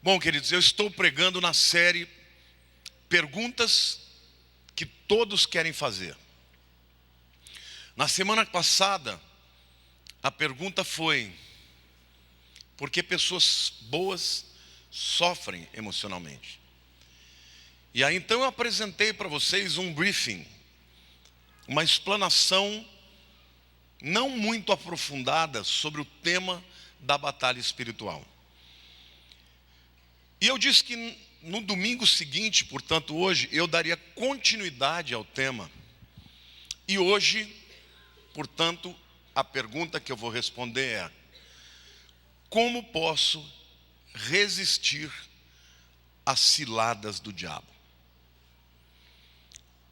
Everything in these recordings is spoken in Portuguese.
Bom, queridos, eu estou pregando na série Perguntas que Todos Querem Fazer. Na semana passada, a pergunta foi: por que pessoas boas sofrem emocionalmente? E aí então eu apresentei para vocês um briefing, uma explanação não muito aprofundada sobre o tema da batalha espiritual. E eu disse que no domingo seguinte, portanto hoje, eu daria continuidade ao tema. E hoje, portanto, a pergunta que eu vou responder é: como posso resistir às ciladas do diabo?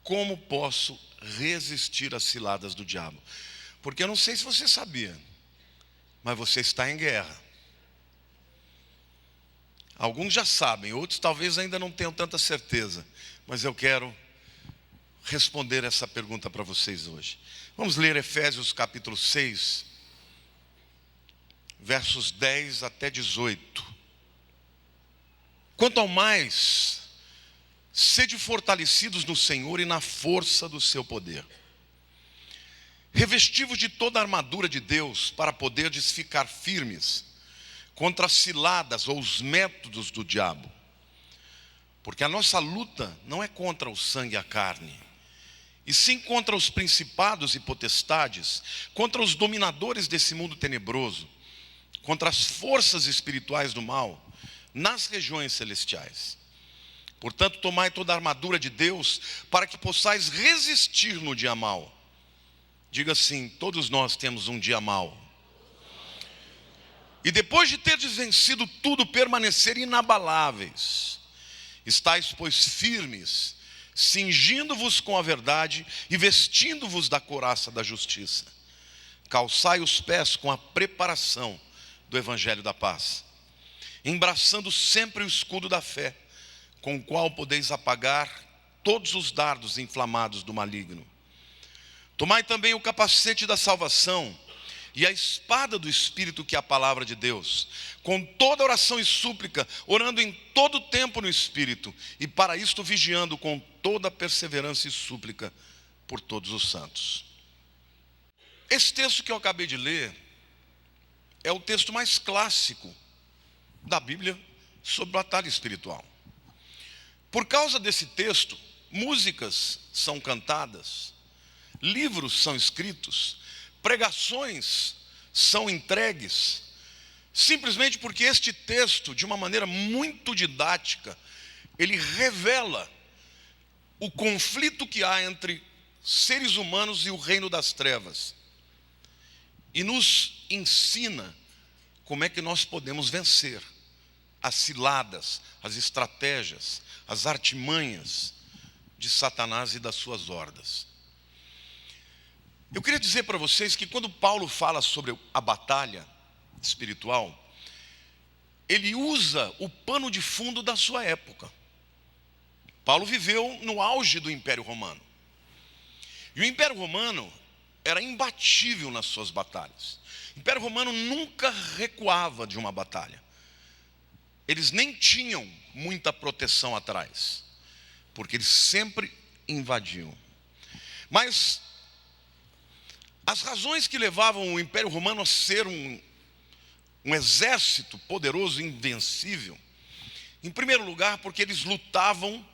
Como posso resistir às ciladas do diabo? Porque eu não sei se você sabia, mas você está em guerra. Alguns já sabem, outros talvez ainda não tenham tanta certeza, mas eu quero responder essa pergunta para vocês hoje. Vamos ler Efésios capítulo 6, versos 10 até 18. Quanto ao mais, sede fortalecidos no Senhor e na força do seu poder. Revesti-vos de toda a armadura de Deus, para poderdes ficar firmes contra as ciladas ou os métodos do diabo. Porque a nossa luta não é contra o sangue e a carne, e sim contra os principados e potestades, contra os dominadores desse mundo tenebroso, contra as forças espirituais do mal nas regiões celestiais. Portanto, tomai toda a armadura de Deus, para que possais resistir no dia mau. Diga assim: todos nós temos um dia mau. E depois de terdes vencido tudo, permanecer inabaláveis. Estais, pois, firmes, cingindo-vos com a verdade e vestindo-vos da couraça da justiça. Calçai os pés com a preparação do evangelho da paz, embraçando sempre o escudo da fé, com o qual podeis apagar todos os dardos inflamados do maligno. Tomai também o capacete da salvação e a espada do Espírito, que é a palavra de Deus, com toda oração e súplica, orando em todo tempo no Espírito, e para isto vigiando com toda perseverança e súplica por todos os santos. Esse texto que eu acabei de ler é o texto mais clássico da Bíblia sobre batalha espiritual. Por causa desse texto, músicas são cantadas, livros são escritos, pregações são entregues, simplesmente porque este texto, de uma maneira muito didática, ele revela o conflito que há entre seres humanos e o reino das trevas, e nos ensina como é que nós podemos vencer as ciladas, as estratégias, as artimanhas de Satanás e das suas hordas. Eu queria dizer para vocês que quando Paulo fala sobre a batalha espiritual, ele usa o pano de fundo da sua época. Paulo viveu no auge do Império Romano. E o Império Romano era imbatível nas suas batalhas. O Império Romano nunca recuava de uma batalha. Eles nem tinham muita proteção atrás, porque eles sempre invadiam. Mas as razões que levavam o Império Romano a ser um exército poderoso e invencível, em primeiro lugar, porque eles lutavam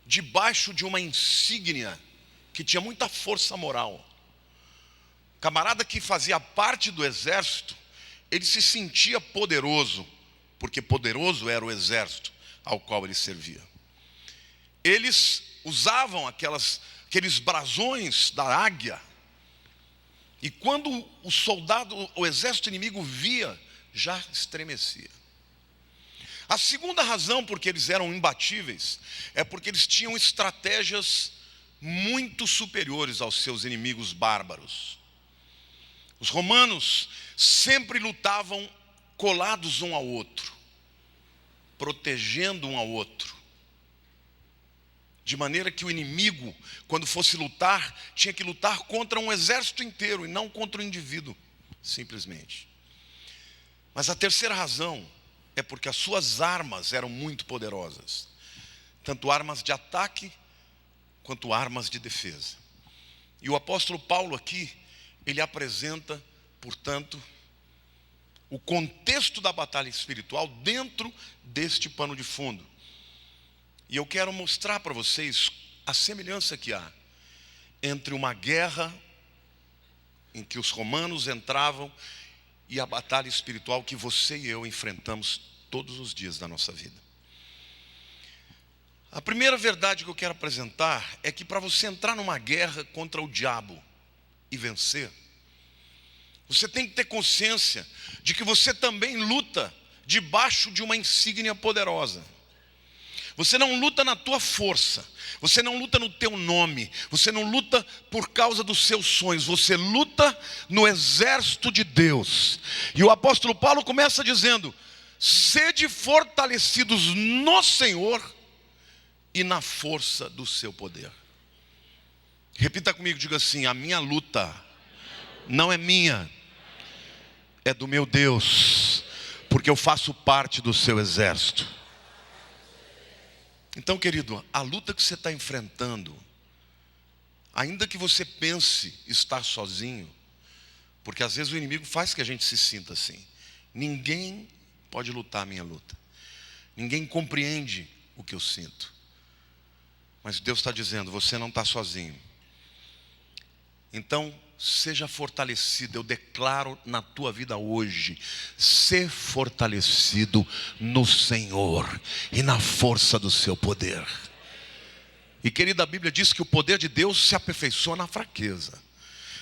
debaixo de uma insígnia que tinha muita força moral. O camarada que fazia parte do exército, ele se sentia poderoso, porque poderoso era o exército ao qual ele servia. Eles usavam aqueles brasões da águia, e quando o soldado, o exército inimigo via, já estremecia. A segunda razão por que eles eram imbatíveis é porque eles tinham estratégias muito superiores aos seus inimigos bárbaros. Os romanos sempre lutavam colados um ao outro, protegendo um ao outro, de maneira que o inimigo, quando fosse lutar, tinha que lutar contra um exército inteiro e não contra um indivíduo, simplesmente. Mas a terceira razão é porque as suas armas eram muito poderosas, tanto armas de ataque quanto armas de defesa. E o apóstolo Paulo aqui, ele apresenta, portanto, o contexto da batalha espiritual dentro deste pano de fundo. E eu quero mostrar para vocês a semelhança que há entre uma guerra em que os romanos entravam e a batalha espiritual que você e eu enfrentamos todos os dias da nossa vida. A primeira verdade que eu quero apresentar é que para você entrar numa guerra contra o diabo e vencer, você tem que ter consciência de que você também luta debaixo de uma insígnia poderosa. Você não luta na tua força, você não luta no teu nome, você não luta por causa dos seus sonhos, você luta no exército de Deus. E o apóstolo Paulo começa dizendo: sede fortalecidos no Senhor e na força do seu poder. Repita comigo, diga assim: a minha luta não é minha, é do meu Deus, porque eu faço parte do seu exército. Então, querido, a luta que você está enfrentando, ainda que você pense estar sozinho, porque às vezes o inimigo faz que a gente se sinta assim. Ninguém pode lutar a minha luta, ninguém compreende o que eu sinto, mas Deus está dizendo: você não está sozinho. Então, seja fortalecido. Eu declaro na tua vida hoje: ser fortalecido no Senhor e na força do seu poder. E querida, a Bíblia diz que o poder de Deus se aperfeiçoa na fraqueza.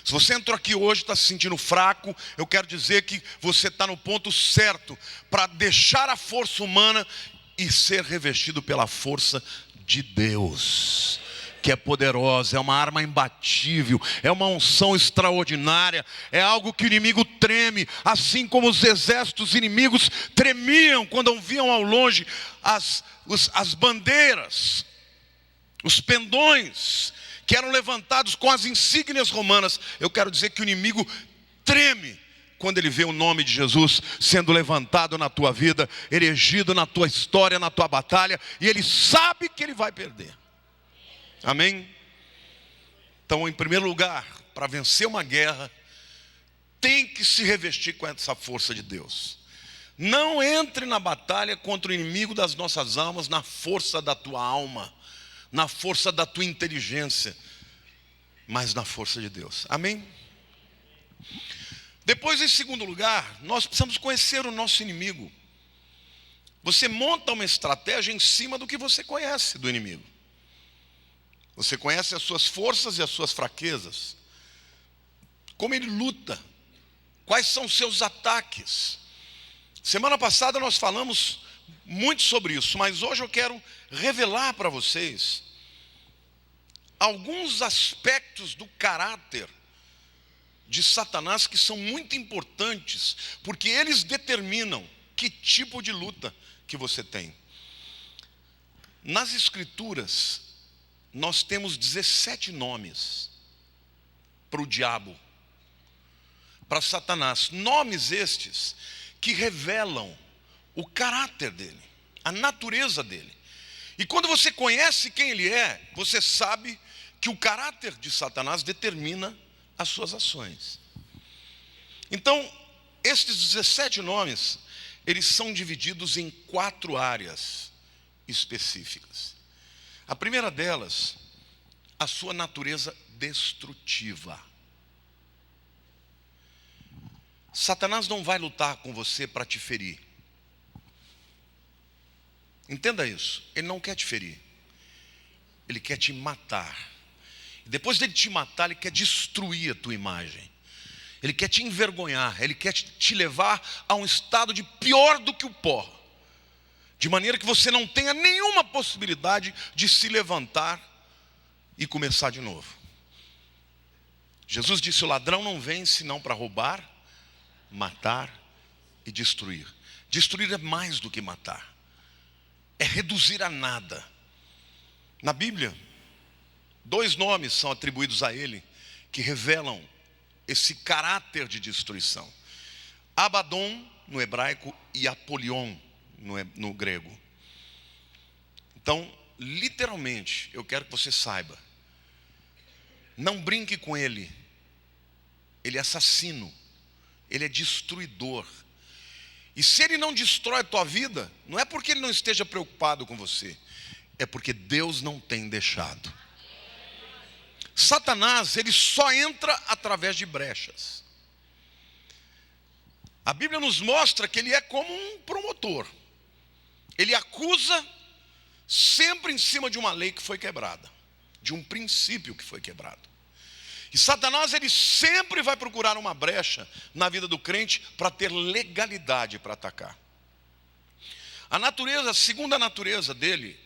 Se você entrou aqui hoje e está se sentindo fraco, eu quero dizer que você está no ponto certo para deixar a força humana e ser revestido pela força de Deus, que é poderosa, é uma arma imbatível, é uma unção extraordinária, é algo que o inimigo treme, assim como os exércitos inimigos tremiam quando viam ao longe as bandeiras, os pendões que eram levantados com as insígnias romanas. Eu quero dizer que o inimigo treme quando ele vê o nome de Jesus sendo levantado na tua vida, erigido na tua história, na tua batalha, e ele sabe que ele vai perder. Amém? Então, em primeiro lugar, para vencer uma guerra, tem que se revestir com essa força de Deus. Não entre na batalha contra o inimigo das nossas almas na força da tua alma, na força da tua inteligência, mas na força de Deus. Amém? Depois, em segundo lugar, nós precisamos conhecer o nosso inimigo. Você monta uma estratégia em cima do que você conhece do inimigo. Você conhece as suas forças e as suas fraquezas, como ele luta, quais são os seus ataques. Semana passada nós falamos muito sobre isso, mas hoje eu quero revelar para vocês alguns aspectos do caráter de Satanás que são muito importantes, porque eles determinam que tipo de luta que você tem. Nas Escrituras, nós temos 17 nomes para o diabo, para Satanás. Nomes estes que revelam o caráter dele, a natureza dele. E quando você conhece quem ele é, você sabe que o caráter de Satanás determina as suas ações. Então, estes 17 nomes, eles são divididos em 4 áreas específicas. A primeira delas, a sua natureza destrutiva. Satanás não vai lutar com você para te ferir. Entenda isso, ele não quer te ferir, ele quer te matar. Depois dele te matar, ele quer destruir a tua imagem, ele quer te envergonhar, ele quer te levar a um estado de pior do que o pó, de maneira que você não tenha nenhuma possibilidade de se levantar e começar de novo. Jesus disse: o ladrão não vem senão para roubar, matar e destruir. Destruir é mais do que matar, é reduzir a nada. Na Bíblia, 2 nomes são atribuídos a ele que revelam esse caráter de destruição: Abaddon no hebraico e Apolion no grego. Então, literalmente, eu quero que você saiba, não brinque com ele. Ele é assassino, ele é destruidor. E se ele não destrói a tua vida, não é porque ele não esteja preocupado com você, é porque Deus não tem deixado. Satanás, ele só entra através de brechas. A Bíblia nos mostra que ele é como um promotor. Ele acusa sempre em cima de uma lei que foi quebrada, de um princípio que foi quebrado. E Satanás, ele sempre vai procurar uma brecha na vida do crente para ter legalidade para atacar. A natureza, a segunda natureza dele,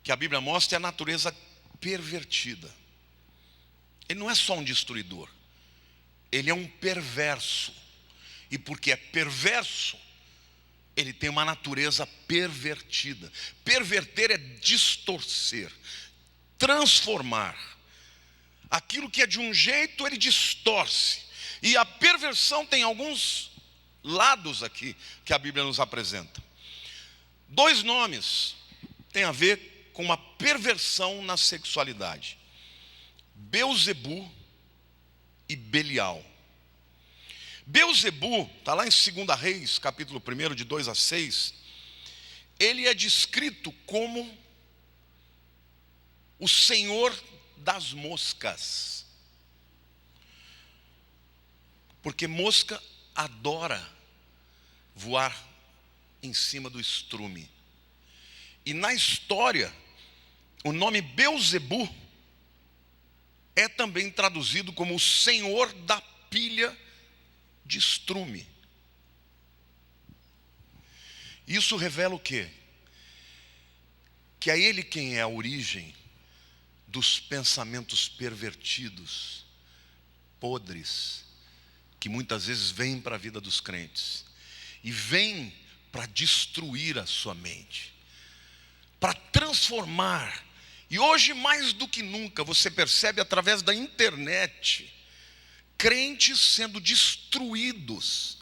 que a Bíblia mostra, é a natureza pervertida. Ele não é só um destruidor, ele é um perverso. E porque é perverso, ele tem uma natureza pervertida. Perverter é distorcer, transformar. Aquilo que é de um jeito, ele distorce. E a perversão tem alguns lados aqui que a Bíblia nos apresenta. 2 nomes têm a ver com uma perversão na sexualidade: Belzebu e Belial. Belzebu, está lá em 2 Reis, capítulo 1, de 2 a 6. Ele é descrito como o senhor das moscas, porque mosca adora voar em cima do estrume. E na história, o nome Belzebu é também traduzido como o senhor da pilha de estrume. Isso revela o quê? Que é ele quem é a origem dos pensamentos pervertidos, podres, que muitas vezes vêm para a vida dos crentes, e vêm para destruir a sua mente, para transformar. E hoje mais do que nunca você percebe através da internet, crentes sendo destruídos,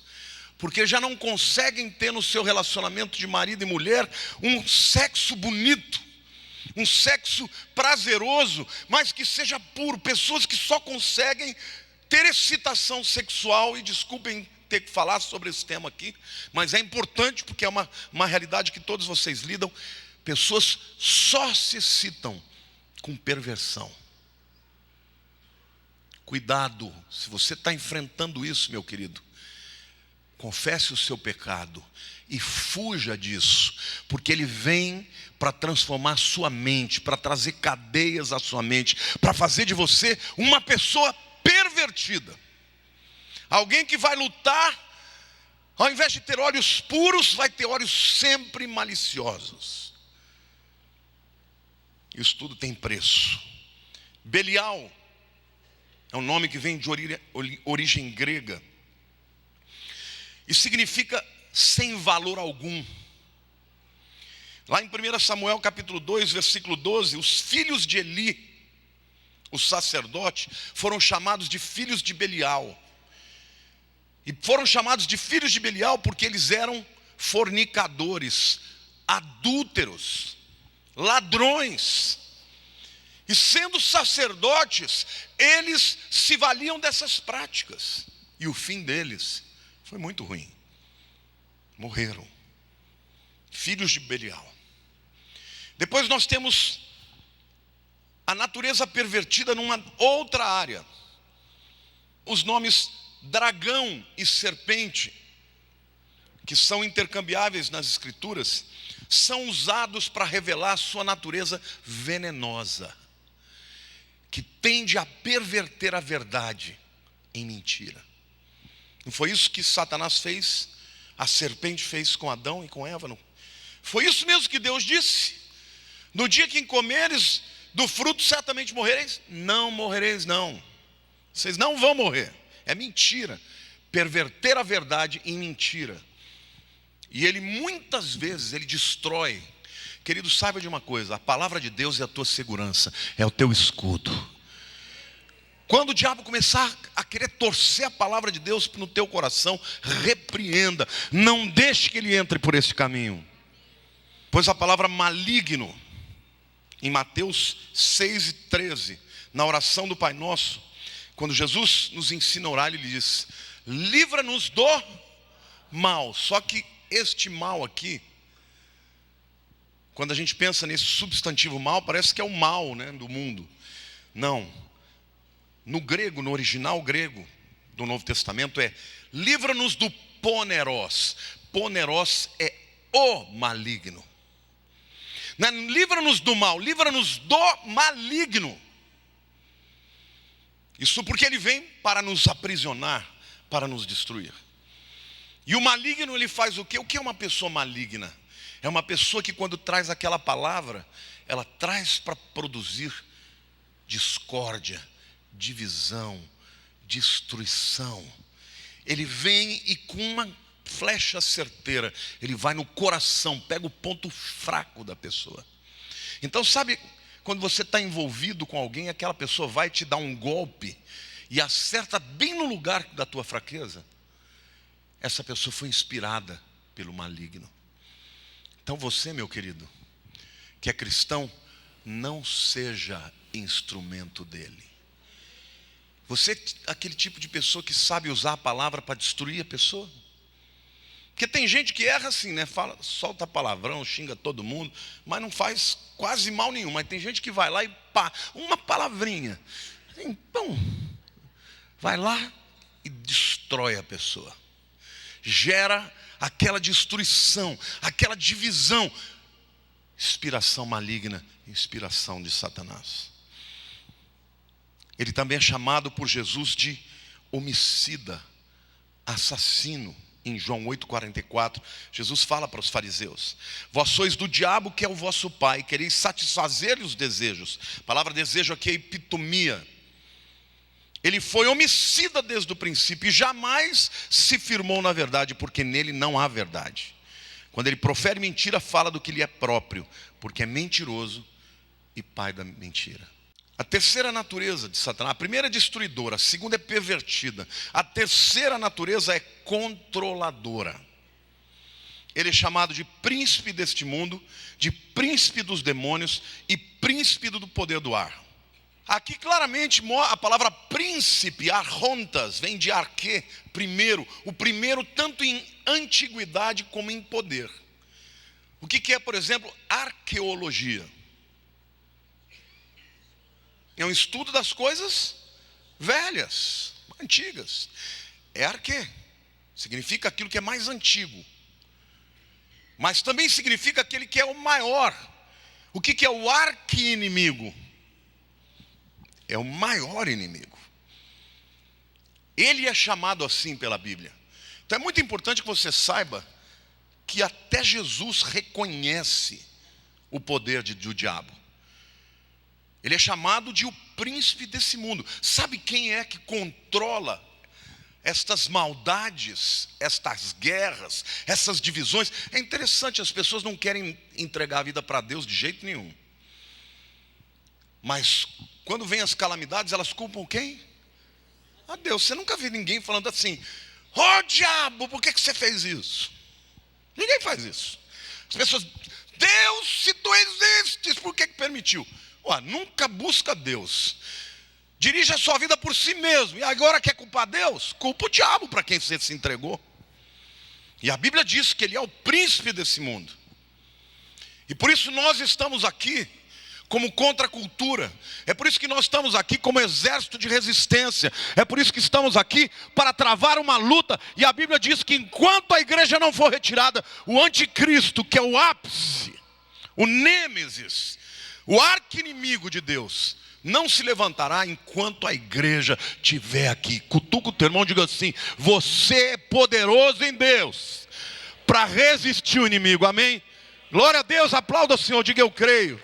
porque já não conseguem ter no seu relacionamento de marido e mulher um sexo bonito, um sexo prazeroso, mas que seja puro. Pessoas que só conseguem ter excitação sexual, e desculpem ter que falar sobre esse tema aqui, mas é importante porque é uma realidade que todos vocês lidam. Pessoas só se excitam com perversão. Cuidado, se você está enfrentando isso, meu querido, confesse o seu pecado e fuja disso, porque ele vem para transformar a sua mente, para trazer cadeias à sua mente, para fazer de você uma pessoa pervertida. Alguém que vai lutar, ao invés de ter olhos puros, vai ter olhos sempre maliciosos. Isso tudo tem preço. Belial é um nome que vem de origem grega e significa sem valor algum. Lá em 1 Samuel capítulo 2, versículo 12, os filhos de Eli, o sacerdote, foram chamados de filhos de Belial. E foram chamados de filhos de Belial porque eles eram fornicadores, adúlteros, ladrões. E sendo sacerdotes, eles se valiam dessas práticas. E o fim deles foi muito ruim. Morreram. Filhos de Belial. Depois nós temos a natureza pervertida numa outra área. Os nomes dragão e serpente, que são intercambiáveis nas escrituras, são usados para revelar a sua natureza venenosa, que tende a perverter a verdade em mentira. Não foi isso que Satanás fez? A serpente fez com Adão e com Eva? Não? Foi isso mesmo que Deus disse: no dia que comeres do fruto certamente morrereis? Não morrereis não, vocês não vão morrer. É mentira, perverter a verdade em mentira. E ele muitas vezes, ele destrói. Querido, saiba de uma coisa: a palavra de Deus é a tua segurança, é o teu escudo. Quando o diabo começar a querer torcer a palavra de Deus no teu coração, repreenda, não deixe que ele entre por esse caminho. Pois a palavra maligno, em Mateus 6:13, na oração do Pai Nosso, quando Jesus nos ensina a orar, ele diz: livra-nos do mal. Só que este mal aqui, quando a gente pensa nesse substantivo mal, parece que é o mal, né, do mundo. Não. No grego, no original grego do Novo Testamento é: livra-nos do poneros. Poneros é o maligno. Não é livra-nos do mal, livra-nos do maligno. Isso porque ele vem para nos aprisionar, para nos destruir. E o maligno, ele faz o quê? O que é uma pessoa maligna? É uma pessoa que, quando traz aquela palavra, ela traz para produzir discórdia, divisão, destruição. Ele vem e, com uma flecha certeira, ele vai no coração, pega o ponto fraco da pessoa. Então, sabe, quando você está envolvido com alguém, aquela pessoa vai te dar um golpe e acerta bem no lugar da tua fraqueza. Essa pessoa foi inspirada pelo maligno. Então você, meu querido, que é cristão, não seja instrumento dele. Você é aquele tipo de pessoa que sabe usar a palavra para destruir a pessoa? Porque tem gente que erra assim, né? Fala, solta palavrão, xinga todo mundo, mas não faz quase mal nenhum. Mas tem gente que vai lá e pá, uma palavrinha. Então, vai lá e destrói a pessoa. Gera aquela destruição, aquela divisão. Inspiração maligna, inspiração de Satanás. Ele também é chamado por Jesus de homicida, assassino. Em João 8,44, Jesus fala para os fariseus: vós sois do diabo, que é o vosso pai, quereis satisfazer-lhe os desejos. A palavra desejo aqui é epitomia. Ele foi homicida desde o princípio e jamais se firmou na verdade, porque nele não há verdade. Quando ele profere mentira, fala do que lhe é próprio, porque é mentiroso e pai da mentira. A terceira natureza de Satanás: a primeira é destruidora, a segunda é pervertida, a terceira natureza é controladora. Ele é chamado de príncipe deste mundo, de príncipe dos demônios e príncipe do poder do ar. Aqui claramente a palavra príncipe, arrontas, vem de arque, primeiro. O primeiro tanto em antiguidade como em poder. O que é, por exemplo, arqueologia? É um estudo das coisas velhas, antigas. É arque, significa aquilo que é mais antigo. Mas também significa aquele que é o maior. O que é o arqui-inimigo? É o maior inimigo. Ele é chamado assim pela Bíblia. Então é muito importante que você saiba que até Jesus reconhece o poder do diabo. Ele é chamado de o príncipe desse mundo. Sabe quem é que controla estas maldades, estas guerras, essas divisões? É interessante, as pessoas não querem entregar a vida para Deus de jeito nenhum. Mas quando vem as calamidades, elas culpam quem? A Deus. Você nunca viu ninguém falando assim: ó diabo, por que você fez isso? Ninguém faz isso. As pessoas: Deus, se tu existes, por que permitiu? Nunca busca Deus. Dirige a sua vida por si mesmo. E agora quer culpar Deus? Culpa o diabo para quem você se entregou. E a Bíblia diz que ele é o príncipe desse mundo. E por isso nós estamos aqui como contracultura. É por isso que nós estamos aqui como exército de resistência. É por isso que estamos aqui para travar uma luta. E a Bíblia diz que enquanto a igreja não for retirada, o anticristo, que é o ápice, o nêmesis, o arqui-inimigo de Deus, não se levantará enquanto a igreja estiver aqui. Cutuca o teu irmão e diga assim: você é poderoso em Deus para resistir o inimigo. Amém? Glória a Deus, aplauda o Senhor, diga eu creio.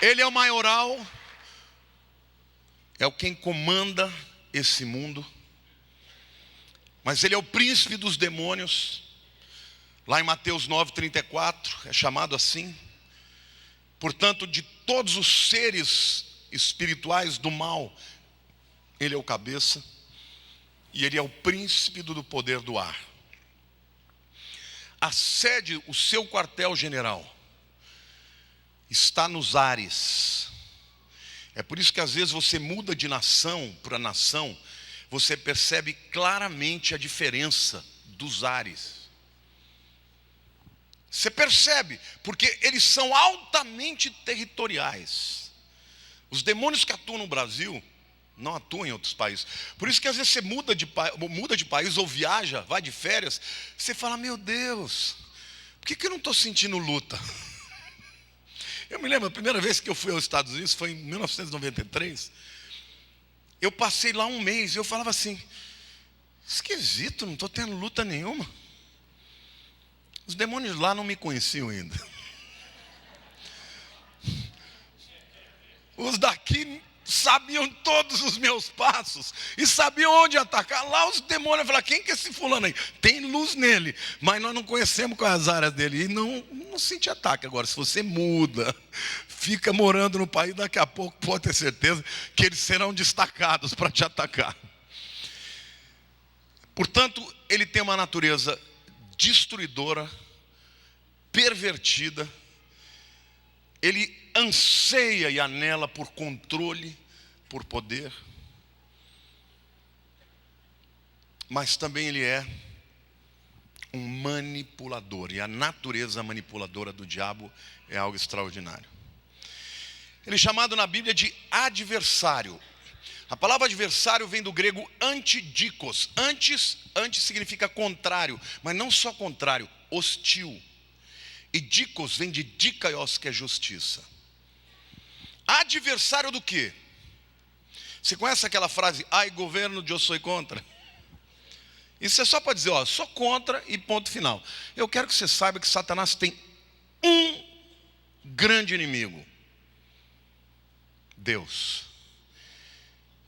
Ele é o maioral, é o quem comanda esse mundo, mas ele é o príncipe dos demônios. Lá em Mateus 9,34, é chamado assim. Portanto, de todos os seres espirituais do mal, ele é o cabeça e ele é o príncipe do poder do ar. A sede, o seu quartel-general, está nos ares. É por isso que às vezes você muda de nação para nação, você percebe claramente a diferença dos ares. Você percebe, porque eles são altamente territoriais. Os demônios que atuam no Brasil não atuam em outros países. Por isso que às vezes você muda de país ou viaja, vai de férias, você fala, meu Deus, por que eu não estou sentindo luta? Eu me lembro, a primeira vez que eu fui aos Estados Unidos foi em 1993. Eu passei lá um mês e eu falava assim, esquisito, não estou tendo luta nenhuma. Os demônios lá não me conheciam ainda. Os daqui sabiam todos os meus passos e sabiam onde atacar. Lá os demônios falaram, quem que é esse fulano aí? Tem luz nele, mas nós não conhecemos quais as áreas dele. E não sente ataque. Agora, se você muda, fica morando no país, daqui a pouco pode ter certeza que eles serão destacados para te atacar. Portanto, ele tem uma natureza destruidora, pervertida. Ele anseia e anela por controle, por poder. Mas também ele é um manipulador. E a natureza manipuladora do diabo é algo extraordinário. Ele é chamado na Bíblia de adversário. A palavra adversário vem do grego antidikos. Antes significa contrário, mas não só contrário, hostil. E dikos vem de dikaios, que é justiça. Adversário do quê? Você conhece aquela frase, ai governo, eu sou contra? Isso é só para dizer, sou contra e ponto final. Eu quero que você saiba que Satanás tem um grande inimigo: Deus.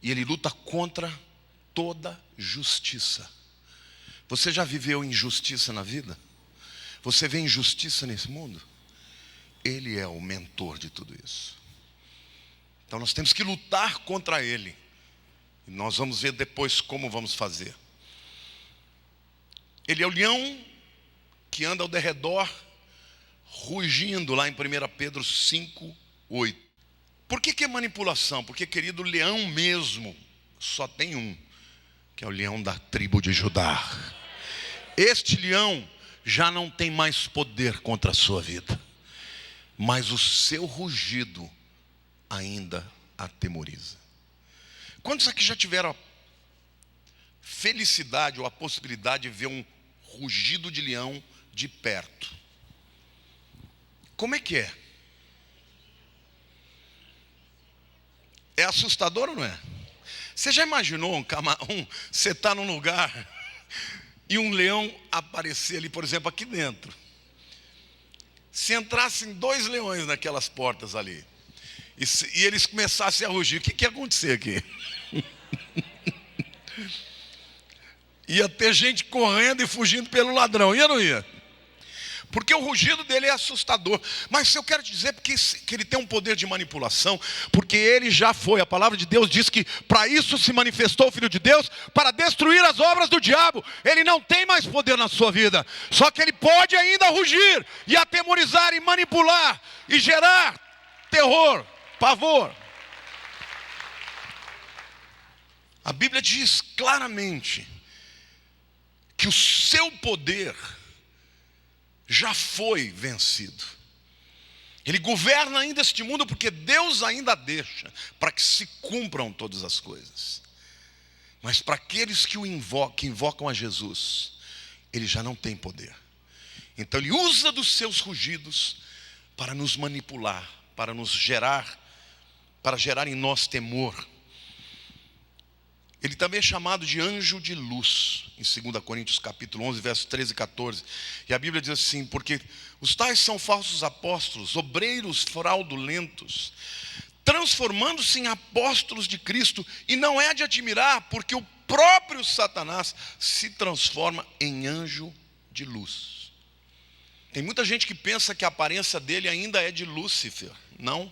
E ele luta contra toda justiça. Você já viveu injustiça na vida? Você vê injustiça nesse mundo? Ele é o mentor de tudo isso. Então nós temos que lutar contra ele. E nós vamos ver depois como vamos fazer. Ele é o leão que anda ao derredor, rugindo, lá em 1 Pedro 5:8. Por que é manipulação? Porque, querido, leão mesmo só tem um, que é o leão da tribo de Judá. Este leão já não tem mais poder contra a sua vida, mas o seu rugido ainda atemoriza. Quantos aqui já tiveram a felicidade ou a possibilidade de ver um rugido de leão de perto? Como é que é? É assustador ou não é? Você já imaginou você está num lugar e um leão aparecer ali, por exemplo, aqui dentro? Se entrassem 2 leões naquelas portas ali, e eles começassem a rugir, o que ia acontecer aqui? Ia ter gente correndo e fugindo pelo ladrão, ia ou não ia? Porque o rugido dele é assustador. Mas eu quero te dizer que ele tem um poder de manipulação, porque ele já foi. A palavra de Deus diz que para isso se manifestou o Filho de Deus, para destruir as obras do diabo. Ele não tem mais poder na sua vida, só que ele pode ainda rugir e atemorizar e manipular e gerar terror, pavor. A Bíblia diz claramente que o seu poder já foi vencido. Ele governa ainda este mundo porque Deus ainda deixa para que se cumpram todas as coisas. Mas para aqueles que invocam a Jesus, ele já não tem poder. Então ele usa dos seus rugidos para nos manipular, para gerar em nós temor. Ele também é chamado de anjo de luz, em 2 Coríntios capítulo 11, versos 13 e 14. E a Bíblia diz assim, porque os tais são falsos apóstolos, obreiros fraudulentos, transformando-se em apóstolos de Cristo. E não é de admirar, porque o próprio Satanás se transforma em anjo de luz. Tem muita gente que pensa que a aparência dele ainda é de Lúcifer. Não.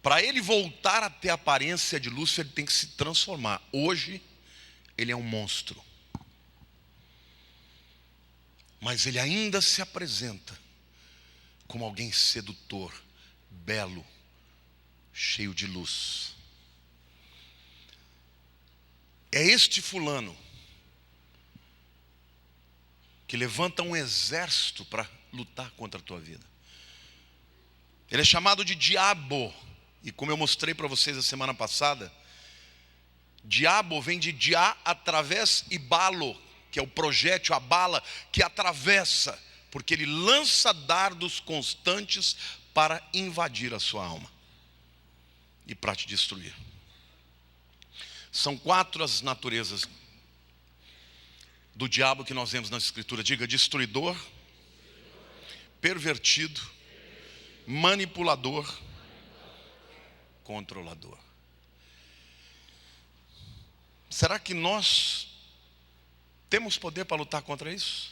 Para ele voltar a ter a aparência de Lúcifer, ele tem que se transformar. Hoje, ele é um monstro. Mas ele ainda se apresenta como alguém sedutor, belo, cheio de luz. É este fulano que levanta um exército para lutar contra a tua vida. Ele é chamado de diabo. E como eu mostrei para vocês a semana passada, diabo vem de diá, através, e balo, que é o projétil, a bala que atravessa, porque ele lança dardos constantes para invadir a sua alma e para te destruir. São 4 as naturezas do diabo que nós vemos na Escritura. Diga: destruidor, pervertido, manipulador, controlador. Será que nós temos poder para lutar contra isso?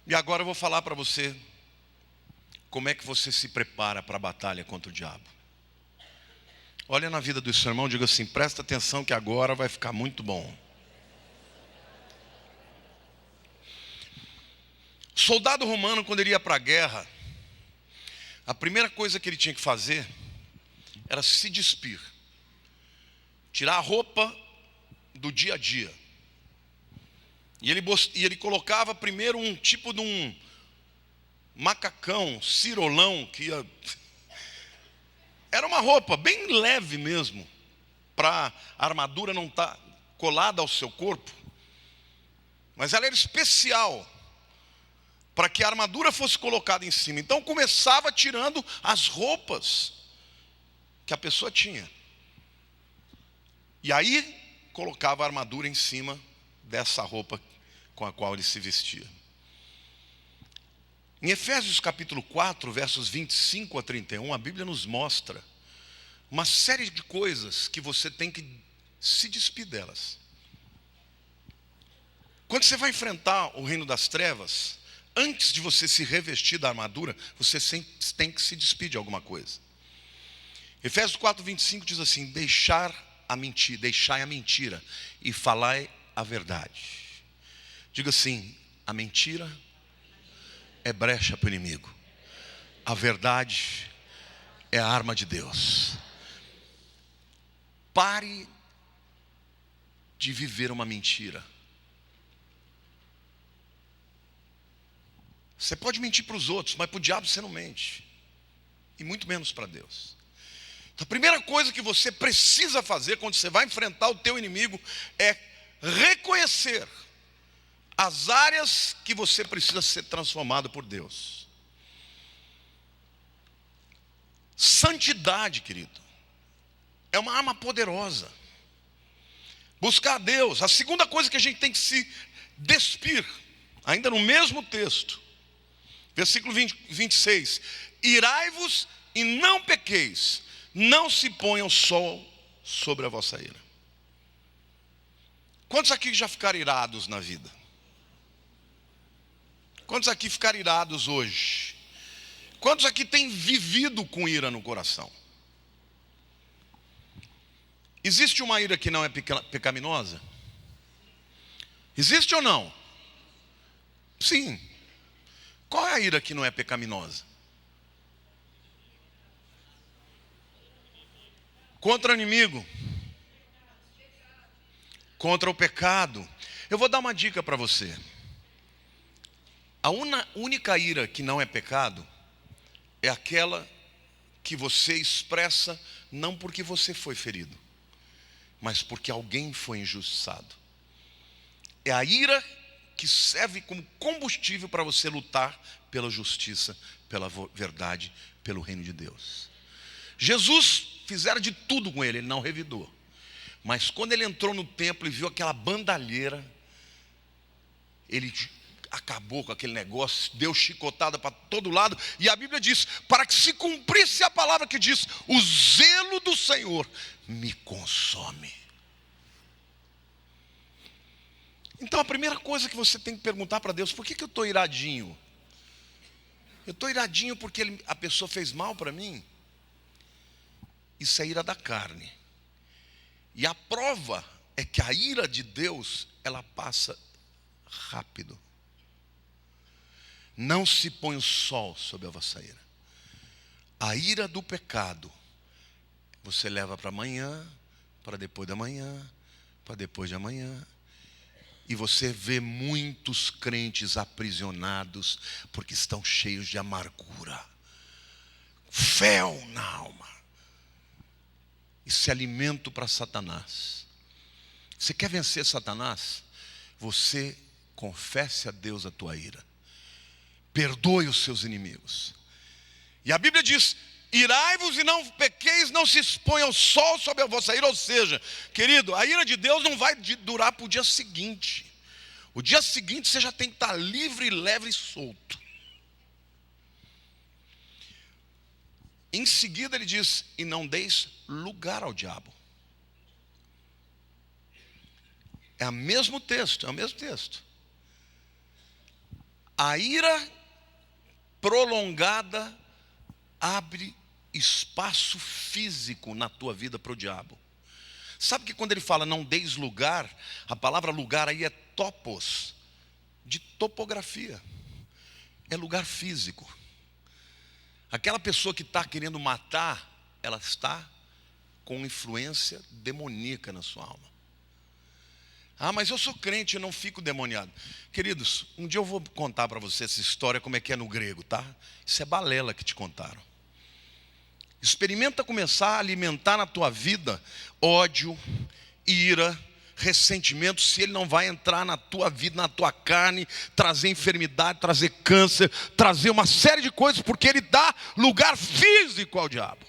E agora eu vou falar para você como é que você se prepara para a batalha contra o diabo. Olha na vida do seu irmão e diga assim: presta atenção que agora vai ficar muito bom. O soldado romano, quando ele ia para a guerra, a primeira coisa que ele tinha que fazer era se despir, tirar a roupa do dia a dia. E ele colocava primeiro um tipo de um macacão, cirolão, que ia... Era uma roupa bem leve mesmo, para a armadura não estar colada ao seu corpo. Mas ela era especial, para que a armadura fosse colocada em cima. Então começava tirando as roupas que a pessoa tinha. E aí colocava a armadura em cima dessa roupa com a qual ele se vestia. Em Efésios capítulo 4, versos 25 a 31, a Bíblia nos mostra uma série de coisas que você tem que se despir delas. Quando você vai enfrentar o reino das trevas, antes de você se revestir da armadura, você tem que se despedir de alguma coisa. Efésios 4, 25 diz assim: deixai a mentira e falai a verdade. Diga assim: a mentira é brecha para o inimigo, a verdade é a arma de Deus. Pare de viver uma mentira. Você pode mentir para os outros, mas para o diabo você não mente, e muito menos para Deus. Então, a primeira coisa que você precisa fazer quando você vai enfrentar o teu inimigo é reconhecer as áreas que você precisa ser transformado por Deus. Santidade, querido, é uma arma poderosa. Buscar a Deus. A segunda coisa que a gente tem que se despir, ainda no mesmo texto, versículo 26: irai-vos e não pequeis, não se ponha o sol sobre a vossa ira. Quantos aqui já ficaram irados na vida? Quantos aqui ficaram irados hoje? Quantos aqui têm vivido com ira no coração? Existe uma ira que não é pecaminosa? Existe ou não? Sim. Qual é a ira que não é pecaminosa? Contra o inimigo, contra o pecado. Eu vou dar uma dica para você. A única ira que não é pecado é aquela que você expressa não porque você foi ferido, mas porque alguém foi injustiçado. É a ira que serve como combustível para você lutar pela justiça, pela verdade, pelo reino de Deus. Jesus fizeram de tudo com ele não revidou. Mas quando ele entrou no templo e viu aquela bandalheira, ele acabou com aquele negócio, deu chicotada para todo lado. E a Bíblia diz, para que se cumprisse a palavra que diz: o zelo do Senhor me consome. Então a primeira coisa que você tem que perguntar para Deus: por que eu estou iradinho? Eu estou iradinho porque a pessoa fez mal para mim? Isso é ira da carne. E a prova é que a ira de Deus, ela passa rápido. Não se põe o sol sobre a vossa ira. A ira do pecado, você leva para amanhã, para depois da manhã, para depois de amanhã. E você vê muitos crentes aprisionados porque estão cheios de amargura, fel na alma. Isso é alimento para Satanás. Você quer vencer Satanás? Você confesse a Deus a tua ira. Perdoe os seus inimigos. E a Bíblia diz: irai-vos e não pequeis, não se exponha ao sol sobre a vossa ira. Ou seja, querido, a ira de Deus não vai durar para o dia seguinte. O dia seguinte você já tem que estar livre, leve e solto. Em seguida ele diz: e não deis lugar ao diabo. É o mesmo texto, A ira prolongada abre espaço físico na tua vida para o diabo. Sabe que quando ele fala não deis lugar, a palavra lugar aí é topos, de topografia. É lugar físico. Aquela pessoa que está querendo matar, ela está com influência demoníaca na sua alma. Ah, mas eu sou crente, eu não fico demoniado. Queridos, um dia eu vou contar para você essa história, como é que é no grego, tá? Isso é balela que te contaram. Experimenta começar a alimentar na tua vida ódio, ira, ressentimento, se ele não vai entrar na tua vida, na tua carne, trazer enfermidade, trazer câncer, trazer uma série de coisas, porque ele dá lugar físico ao diabo.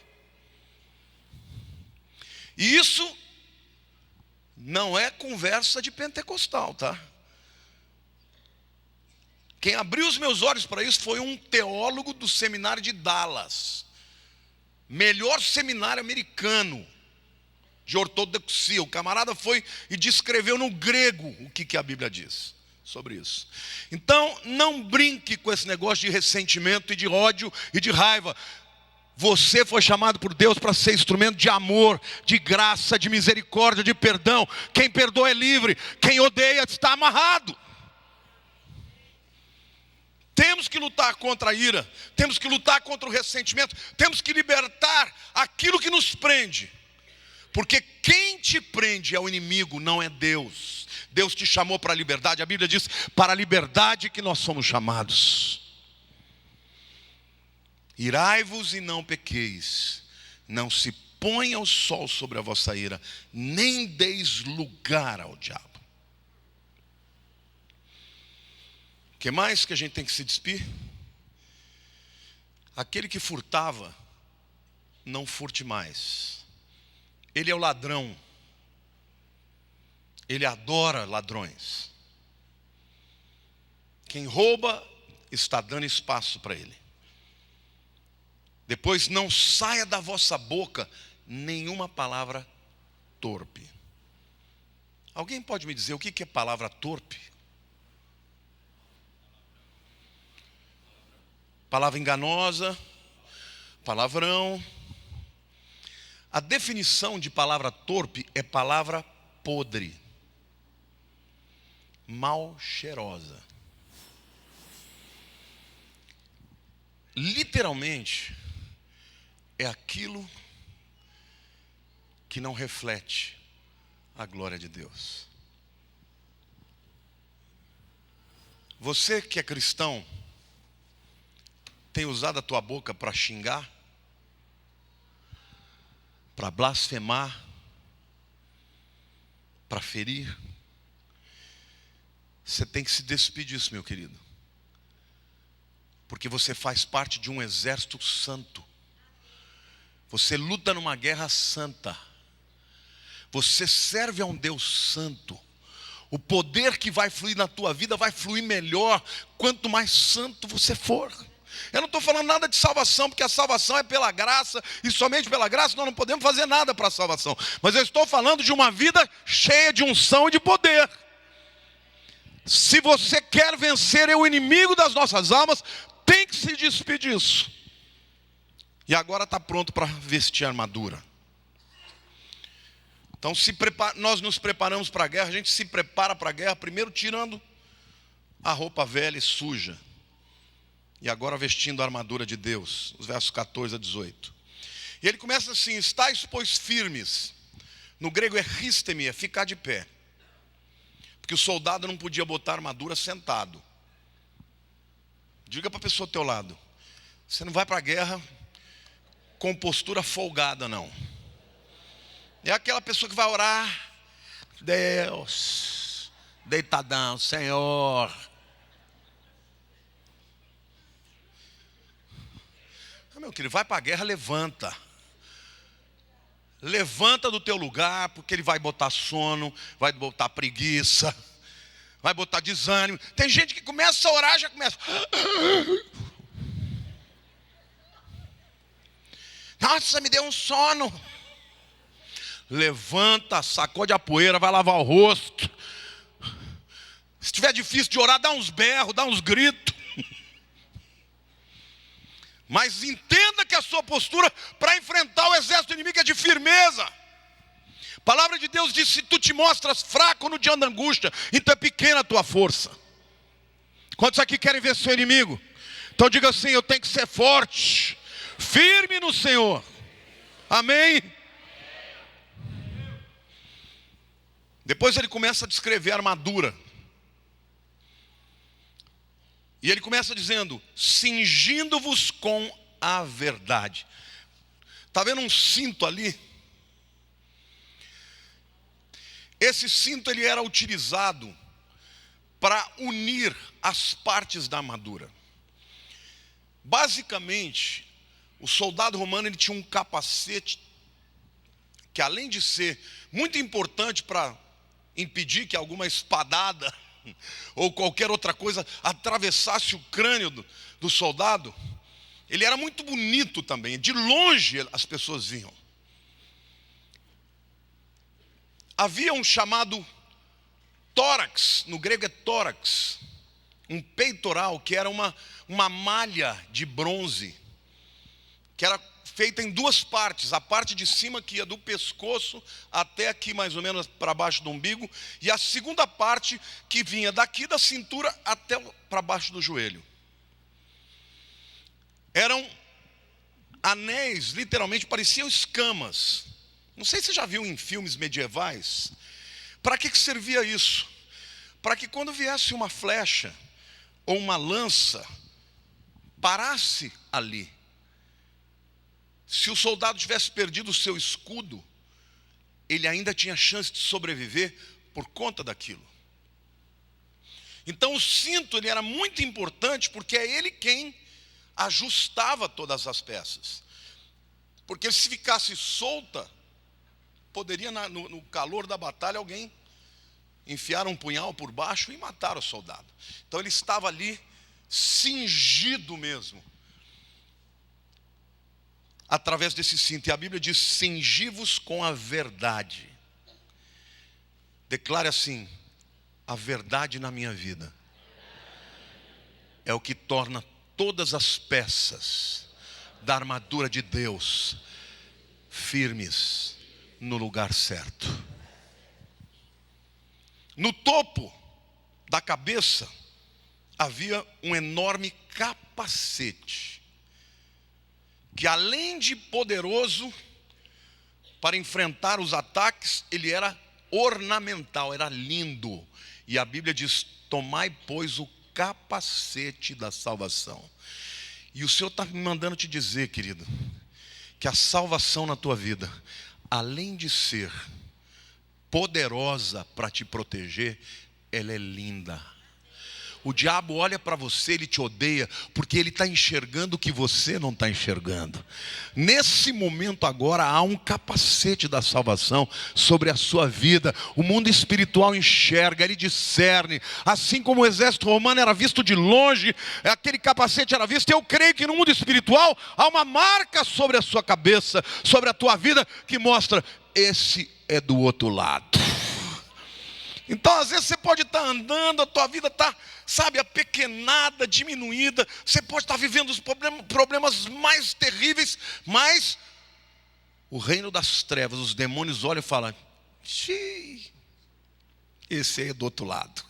E isso não é conversa de pentecostal, tá? Quem abriu os meus olhos para isso foi um teólogo do seminário de Dallas. Melhor seminário americano de ortodoxia. O camarada foi e descreveu no grego o que a Bíblia diz sobre isso. Então, não brinque com esse negócio de ressentimento e de ódio e de raiva. Você foi chamado por Deus para ser instrumento de amor, de graça, de misericórdia, de perdão. Quem perdoa é livre, quem odeia está amarrado. Temos que lutar contra a ira, temos que lutar contra o ressentimento, temos que libertar aquilo que nos prende. Porque quem te prende é o inimigo, não é Deus. Deus te chamou para a liberdade. A Bíblia diz: para a liberdade que nós somos chamados. Irai-vos e não pequeis, não se ponha o sol sobre a vossa ira, nem deis lugar ao diabo. O que mais que a gente tem que se despir? Aquele que furtava, não furte mais. Ele é o ladrão. Ele adora ladrões. Quem rouba está dando espaço para ele. Depois, não saia da vossa boca nenhuma palavra torpe. Alguém pode me dizer o que é palavra torpe? Palavra enganosa, palavrão. A definição de palavra torpe é palavra podre, mal cheirosa. Literalmente, é aquilo que não reflete a glória de Deus. Você que é cristão, tem usado a tua boca para xingar, para blasfemar, para ferir? Você tem que se despedir disso, meu querido. Porque você faz parte de um exército santo. Você luta numa guerra santa. Você serve a um Deus santo. O poder que vai fluir na tua vida vai fluir melhor quanto mais santo você for. Eu não estou falando nada de salvação, porque a salvação é pela graça, e somente pela graça nós não podemos fazer nada para a salvação. Mas eu estou falando de uma vida cheia de unção e de poder. Se você quer vencer o inimigo das nossas almas, tem que se despedir disso. E agora está pronto para vestir a armadura. Então nós nos preparamos para a guerra. A gente se prepara para a guerra primeiro tirando a roupa velha e suja. E agora vestindo a armadura de Deus. Os versos 14 a 18. E ele começa assim: estáis, pois, firmes. No grego é ristemi, é ficar de pé. Porque o soldado não podia botar armadura sentado. Diga para a pessoa ao teu lado: você não vai para a guerra com postura folgada, não. É aquela pessoa que vai orar: Deus, deitadão, Senhor. Meu querido, vai para a guerra, levanta. Levanta do teu lugar, porque ele vai botar sono, vai botar preguiça, vai botar desânimo. Tem gente que começa a orar, já começa: nossa, me deu um sono. Levanta, sacode a poeira, vai lavar o rosto. Se estiver difícil de orar, dá uns berros, dá uns gritos. Mas entenda que a sua postura para enfrentar o exército inimigo é de firmeza. A palavra de Deus diz: se tu te mostras fraco no dia da angústia, então é pequena a tua força. Quantos aqui querem vencer o inimigo? Então diga assim: eu tenho que ser forte, firme no Senhor. Amém? Depois ele começa a descrever a armadura. E ele começa dizendo: cingindo-vos com a verdade. Está vendo um cinto ali? Esse cinto ele era utilizado para unir as partes da armadura. Basicamente, o soldado romano ele tinha um capacete que, além de ser muito importante para impedir que alguma espadada ou qualquer outra coisa atravessasse o crânio do soldado, ele era muito bonito também. De longe as pessoas viam. Havia um chamado tórax, no grego é tórax, um peitoral, que era uma malha de bronze, que era feita em duas partes: a parte de cima, que ia do pescoço até aqui mais ou menos para baixo do umbigo, e a segunda parte que vinha daqui da cintura até para baixo do joelho. Eram anéis, literalmente pareciam escamas. Não sei se você já viu em filmes medievais. Para que servia isso? Para que quando viesse uma flecha ou uma lança, parasse ali. Se o soldado tivesse perdido o seu escudo, ele ainda tinha chance de sobreviver por conta daquilo. Então o cinto ele era muito importante, porque é ele quem ajustava todas as peças. Porque se ficasse solta, poderia no calor da batalha alguém enfiar um punhal por baixo e matar o soldado. Então ele estava ali cingido mesmo, através desse cinto. E a Bíblia diz: cingi-vos com a verdade. Declare assim: a verdade na minha vida é o que torna todas as peças da armadura de Deus firmes no lugar certo. No topo da cabeça havia um enorme capacete, que além de poderoso para enfrentar os ataques, ele era ornamental, era lindo. E a Bíblia diz: tomai, pois, o capacete da salvação. E o Senhor está me mandando te dizer, querido, que a salvação na tua vida, além de ser poderosa para te proteger, ela é linda. O diabo olha para você, ele te odeia, porque ele está enxergando o que você não está enxergando. Nesse momento agora, há um capacete da salvação sobre a sua vida. O mundo espiritual enxerga, ele discerne. Assim como o exército romano era visto de longe, aquele capacete era visto. Eu creio que no mundo espiritual há uma marca sobre a sua cabeça, sobre a tua vida, que mostra: esse é do outro lado. Então, às vezes, você pode estar andando, a tua vida está, sabe, apequenada, diminuída. Você pode estar vivendo os problemas mais terríveis, mas o reino das trevas, os demônios olham e falam: xiii, esse aí é do outro lado.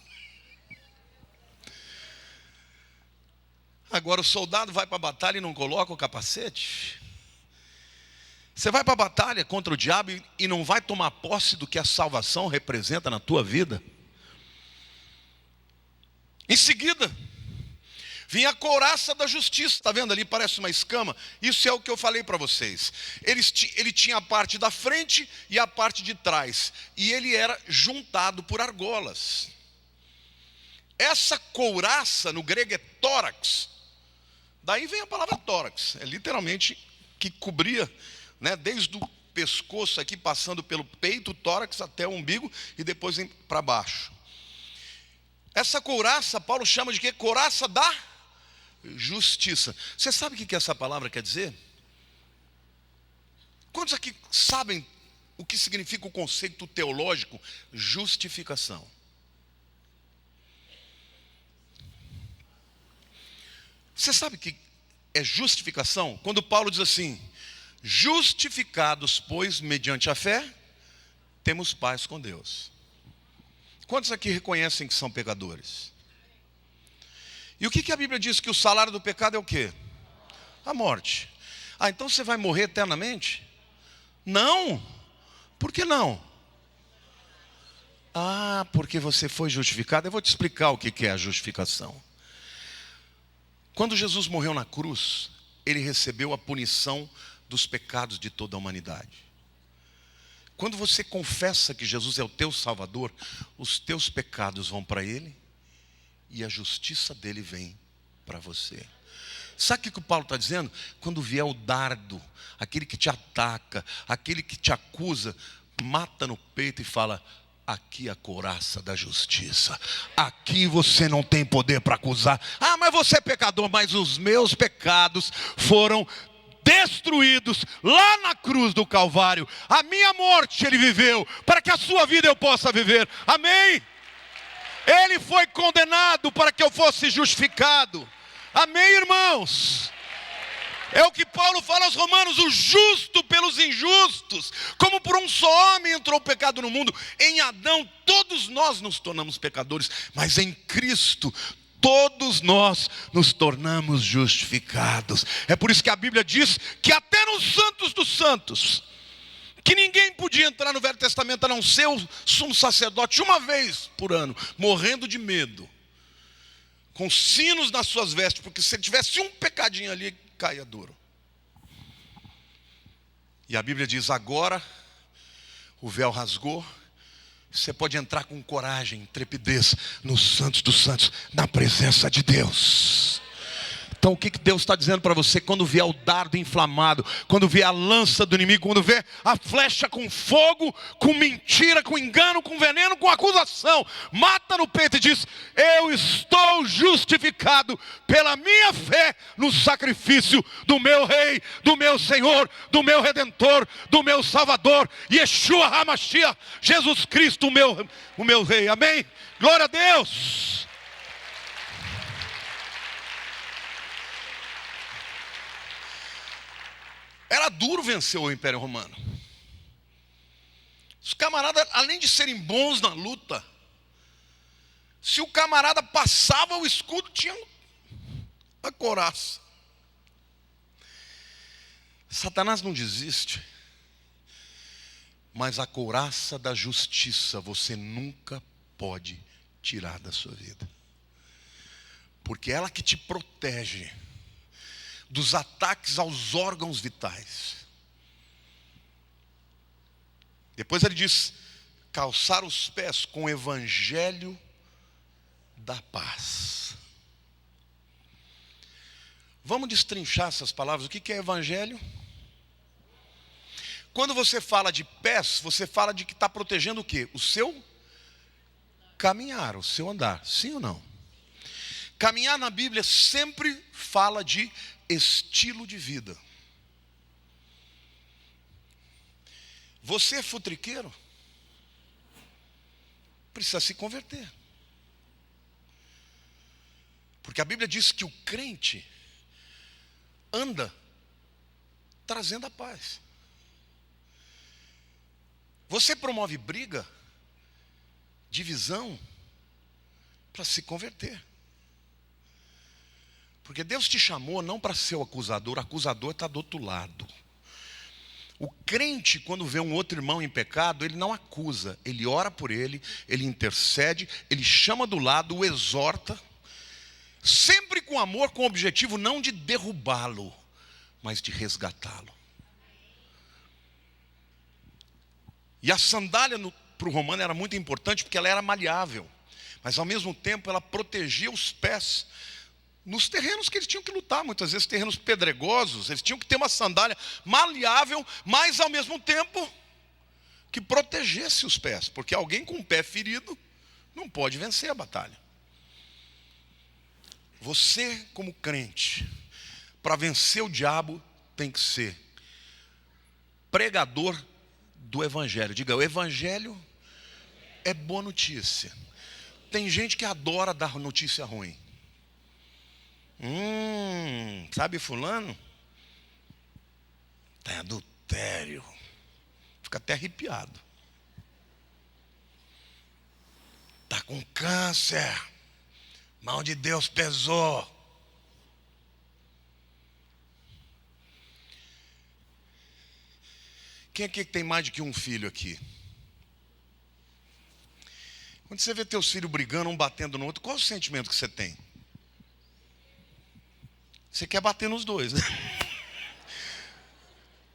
Agora o soldado vai para a batalha e não coloca o capacete. Você vai para a batalha contra o diabo e não vai tomar posse do que a salvação representa na tua vida. Em seguida, vinha a couraça da justiça. Está vendo ali? Parece uma escama. Isso é o que eu falei para vocês. Ele tinha a parte da frente e a parte de trás. E ele era juntado por argolas. Essa couraça no grego é tórax. Daí vem a palavra tórax. É literalmente que cobria, né, desde o pescoço aqui, passando pelo peito, tórax até o umbigo e depois para baixo. Essa couraça, Paulo chama de quê? Couraça da justiça. Você sabe o que essa palavra quer dizer? Quantos aqui sabem o que significa o conceito teológico justificação? Você sabe o que é justificação? Quando Paulo diz assim: justificados, pois, mediante a fé, temos paz com Deus. Quantos aqui reconhecem que são pecadores? E o que a Bíblia diz? Que o salário do pecado é o quê? A morte. Ah, então você vai morrer eternamente? Não. Por que não? Ah, porque você foi justificado. Eu vou te explicar o que é a justificação. Quando Jesus morreu na cruz, ele recebeu a punição dos pecados de toda a humanidade. Quando você confessa que Jesus é o teu Salvador, os teus pecados vão para Ele e a justiça dele vem para você. Sabe o que o Paulo está dizendo? Quando vier o dardo, aquele que te ataca, aquele que te acusa, mata no peito e fala: aqui a couraça da justiça. Aqui você não tem poder para acusar. Ah, mas você é pecador. Mas os meus pecados foram destruídos lá na cruz do Calvário. A minha morte ele viveu, para que a sua vida eu possa viver. Amém? Ele foi condenado para que eu fosse justificado. Amém, irmãos? É o que Paulo fala aos Romanos: o justo pelos injustos. Como por um só homem entrou o pecado no mundo, em Adão todos nós nos tornamos pecadores, mas em Cristo todos nós nos tornamos justificados. É por isso que a Bíblia diz que até nos santos dos santos, que ninguém podia entrar no Velho Testamento a não ser o sumo sacerdote uma vez por ano, morrendo de medo, com sinos nas suas vestes, porque se ele tivesse um pecadinho ali, caia duro. E a Bíblia diz: agora o véu rasgou, você pode entrar com coragem, trepidez nos santos dos santos, na presença de Deus. Então o que Deus está dizendo para você? Quando vier o dardo inflamado, quando vier a lança do inimigo, quando vier a flecha com fogo, com mentira, com engano, com veneno, com acusação, mata no peito e diz: eu estou justificado pela minha fé no sacrifício do meu Rei, do meu Senhor, do meu Redentor, do meu Salvador, Yeshua HaMashiach, Jesus Cristo, o meu Rei. Amém? Glória a Deus. Era duro vencer o Império Romano. Os camaradas, além de serem bons na luta, se o camarada passava o escudo, tinha a couraça. Satanás não desiste, mas a couraça da justiça você nunca pode tirar da sua vida, porque ela que te protege dos ataques aos órgãos vitais. Depois ele diz: calçar os pés com o evangelho da paz. Vamos destrinchar essas palavras. O que é evangelho? Quando você fala de pés, você fala de que está protegendo o quê? O seu caminhar, o seu andar. Sim ou não? Caminhar na Bíblia sempre fala de estilo de vida. Você é futriqueiro? precisa se converter. Porque a Bíblia diz que o crente anda trazendo a paz. Você promove briga, divisão, para se converter. Porque Deus te chamou não para ser o acusador está do outro lado. O crente, quando vê um outro irmão em pecado, ele não acusa, ele ora por ele intercede, ele chama do lado, o exorta, sempre com amor, com o objetivo não de derrubá-lo, mas de resgatá-lo. E a sandália para o romano era muito importante porque ela era maleável, mas ao mesmo tempo ela protegia os pés nos terrenos que eles tinham que lutar, muitas vezes terrenos pedregosos. Eles tinham que ter uma sandália maleável, mas ao mesmo tempo que protegesse os pés, porque alguém com o pé ferido não pode vencer a batalha. Você, como crente, para vencer o diabo, tem que ser pregador do evangelho. Diga, o evangelho é boa notícia. Tem gente que adora dar notícia ruim. Sabe fulano? Tem adultério. Fica até arrepiado. Está com câncer. Mão de Deus pesou. Quem aqui tem mais de que um filho aqui? Quando você vê teus filhos brigando, um batendo no outro, qual é o sentimento que você tem? Você quer bater nos dois, né?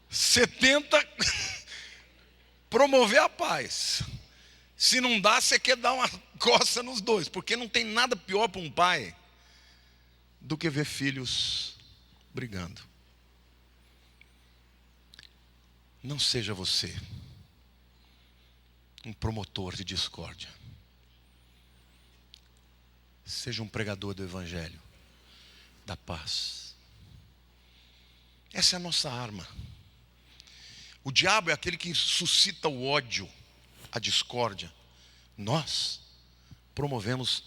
Você tenta promover a paz. Se não dá, você quer dar uma coça nos dois. Porque não tem nada pior para um pai do que ver filhos brigando. Não seja você um promotor de discórdia. Seja um pregador do evangelho, da paz. Essa é a nossa arma. O diabo é aquele que suscita o ódio, a discórdia. Nós promovemos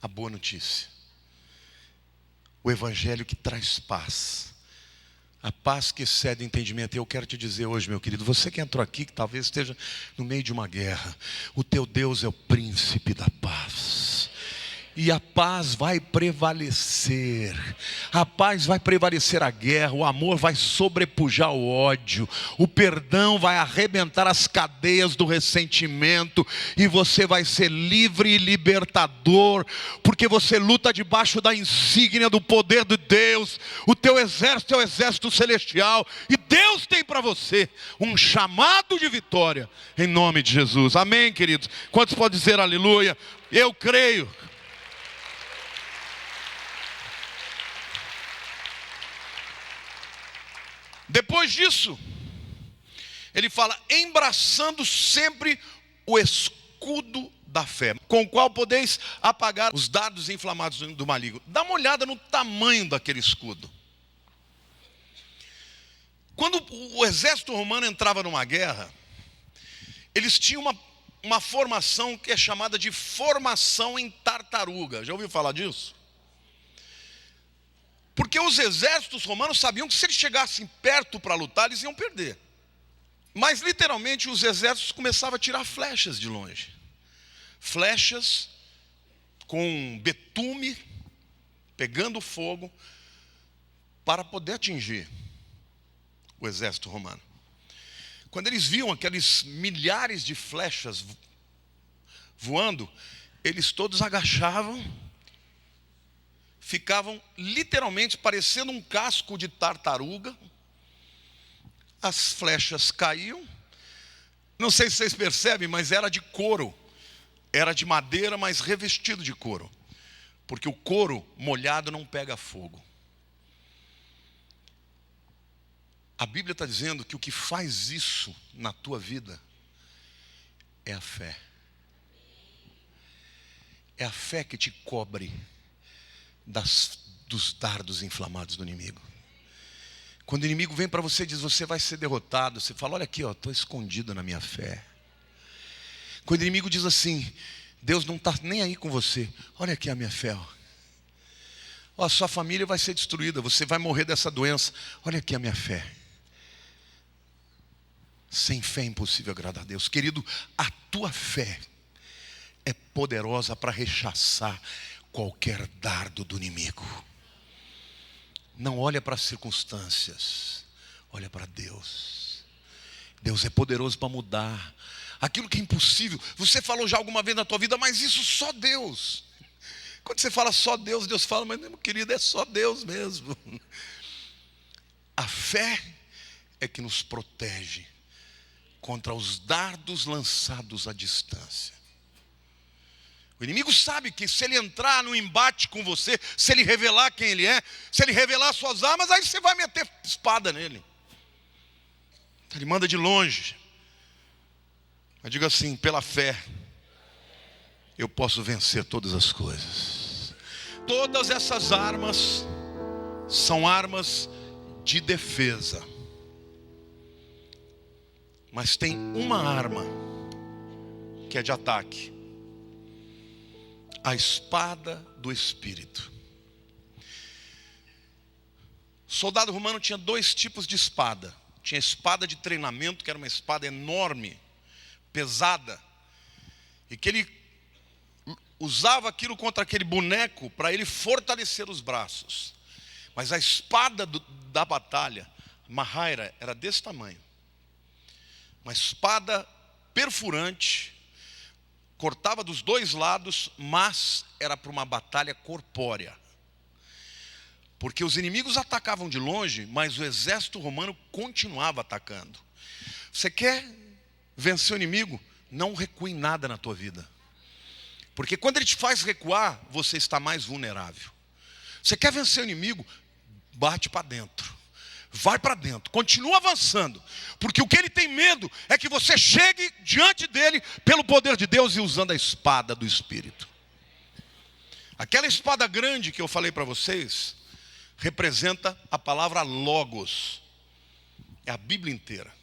a boa notícia. O evangelho que traz paz. A paz que excede o entendimento. E eu quero te dizer hoje, meu querido, você que entrou aqui, que talvez esteja no meio de uma guerra, o teu Deus é o príncipe da paz. E a paz vai prevalecer. A paz vai prevalecer a guerra. O amor vai sobrepujar o ódio. O perdão vai arrebentar as cadeias do ressentimento. E você vai ser livre e libertador. Porque você luta debaixo da insígnia do poder de Deus. O teu exército é o exército celestial. E Deus tem para você um chamado de vitória. Em nome de Jesus. Amém, queridos? Quantos podem dizer aleluia? Eu creio. Depois disso, ele fala, embraçando sempre o escudo da fé, com o qual podeis apagar os dardos inflamados do maligno. Dá uma olhada no tamanho daquele escudo. Quando o exército romano entrava numa guerra, eles tinham uma formação que é chamada de formação em tartaruga. Já ouviu falar disso? Porque os exércitos romanos sabiam que se eles chegassem perto para lutar, eles iam perder. Mas literalmente os exércitos começavam a tirar flechas de longe. Flechas com betume, pegando fogo, para poder atingir o exército romano. Quando eles viam aqueles milhares de flechas voando, eles todos agachavam, ficavam literalmente parecendo um casco de tartaruga. As flechas caíam. Não sei se vocês percebem, mas era de couro. Era de madeira, mas revestido de couro. Porque o couro molhado não pega fogo. A Bíblia está dizendo que o que faz isso na tua vida é a fé. É a fé que te cobre dos dardos inflamados do inimigo. Quando o inimigo vem para você e diz, você vai ser derrotado, você fala, olha aqui, estou escondido na minha fé. Quando o inimigo diz assim, Deus não está nem aí com você. Olha aqui a minha fé. Ó, a sua família vai ser destruída, você vai morrer dessa doença. Olha aqui a minha fé. Sem fé é impossível agradar a Deus. Querido, a tua fé é poderosa para rechaçar qualquer dardo do inimigo. Não olha para as circunstâncias, olha para Deus. Deus é poderoso para mudar aquilo que é impossível. Você falou já alguma vez na tua vida, mas isso só Deus. Quando você fala só Deus, Deus fala, mas meu querido, é só Deus mesmo. A fé é que nos protege contra os dardos lançados à distância. O inimigo sabe que se ele entrar no embate com você, se ele revelar quem ele é, se ele revelar suas armas, aí você vai meter espada nele. Ele manda de longe. Mas diga assim, pela fé, eu posso vencer todas as coisas. Todas essas armas são armas de defesa. Mas tem uma arma que é de ataque. A espada do Espírito. O soldado romano tinha dois tipos de espada. Tinha a espada de treinamento, que era uma espada enorme, pesada, e que ele usava aquilo contra aquele boneco para ele fortalecer os braços. Mas a espada da batalha, Mahaira, era desse tamanho. Uma espada perfurante, cortava dos dois lados, mas era para uma batalha corpórea. Porque os inimigos atacavam de longe, mas o exército romano continuava atacando. Você quer vencer o inimigo? Não recue nada na tua vida. Porque quando ele te faz recuar, você está mais vulnerável. Você quer vencer o inimigo? Bate para dentro. Vai para dentro, continua avançando. Porque o que ele tem medo é que você chegue diante dele pelo poder de Deus e usando a espada do Espírito. Aquela espada grande que eu falei para vocês representa a palavra logos. É a Bíblia inteira.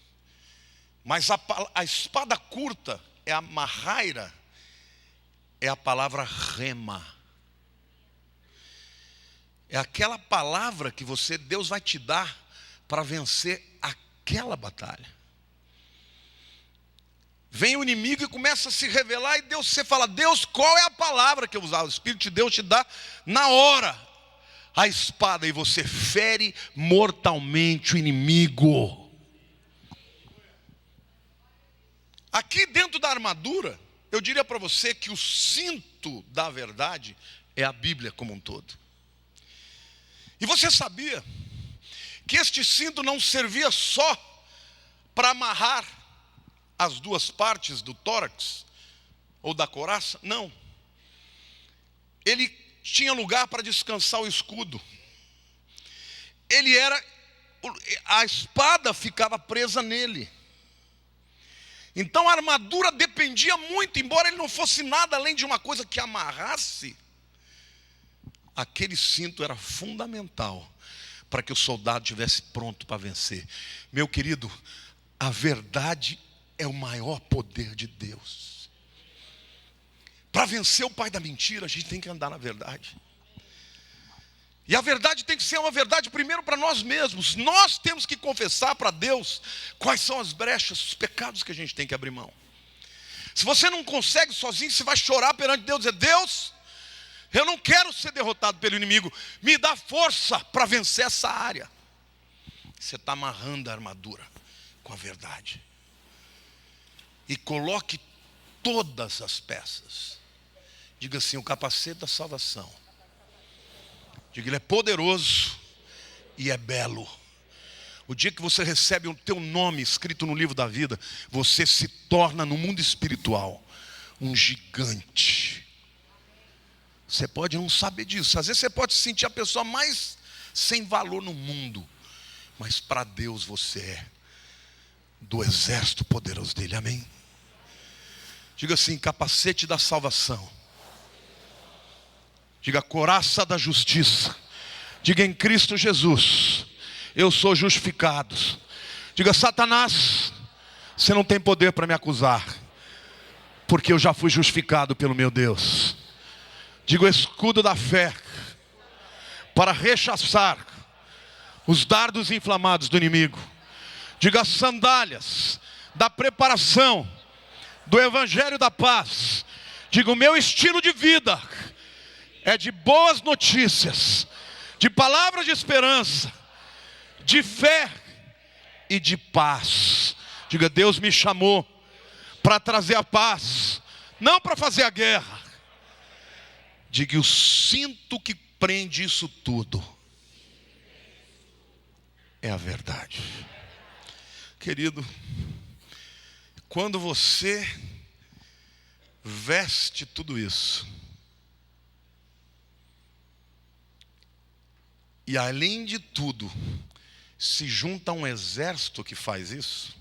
Mas a espada curta é a mahaira, é a palavra rema. É aquela palavra que Deus vai te dar para vencer aquela batalha. Vem o inimigo e começa a se revelar, e você fala, Deus, qual é a palavra que eu usar? O Espírito de Deus te dá na hora a espada, e você fere mortalmente o inimigo. Aqui dentro da armadura, eu diria para você que o cinto da verdade é a Bíblia como um todo. E você sabia que este cinto não servia só para amarrar as duas partes do tórax ou da couraça? Não. Ele tinha lugar para descansar o escudo. A espada ficava presa nele. Então a armadura dependia muito, embora ele não fosse nada além de uma coisa que amarrasse. Aquele cinto era fundamental para que o soldado estivesse pronto para vencer. Meu querido, a verdade é o maior poder de Deus. Para vencer o pai da mentira, a gente tem que andar na verdade. E a verdade tem que ser uma verdade primeiro para nós mesmos. Nós temos que confessar para Deus quais são as brechas, os pecados que a gente tem que abrir mão. Se você não consegue sozinho, você vai chorar perante Deus e dizer, Deus, eu não quero ser derrotado pelo inimigo, me dá força para vencer essa área. Você está amarrando a armadura com a verdade. E coloque todas as peças. Diga assim, o capacete da salvação. Diga, ele é poderoso e é belo. O dia que você recebe o teu nome escrito no livro da vida, você se torna no mundo espiritual um gigante. Você pode não saber disso. Às vezes você pode se sentir a pessoa mais sem valor no mundo. Mas para Deus você é do exército poderoso dele. Amém? Diga assim, capacete da salvação. Diga, couraça da justiça. Diga, em Cristo Jesus eu sou justificado. Diga, Satanás, você não tem poder para me acusar. porque eu já fui justificado pelo meu Deus. Digo escudo da fé, para rechaçar os dardos inflamados do inimigo. Diga sandálias da preparação do evangelho da paz. Diga o meu estilo de vida é de boas notícias, de palavras de esperança, de fé e de paz. Diga, Deus me chamou para trazer a paz, não para fazer a guerra. Diga, o cinto que prende isso tudo é a verdade. Querido, quando você veste tudo isso, e além de tudo, se junta um exército que faz isso,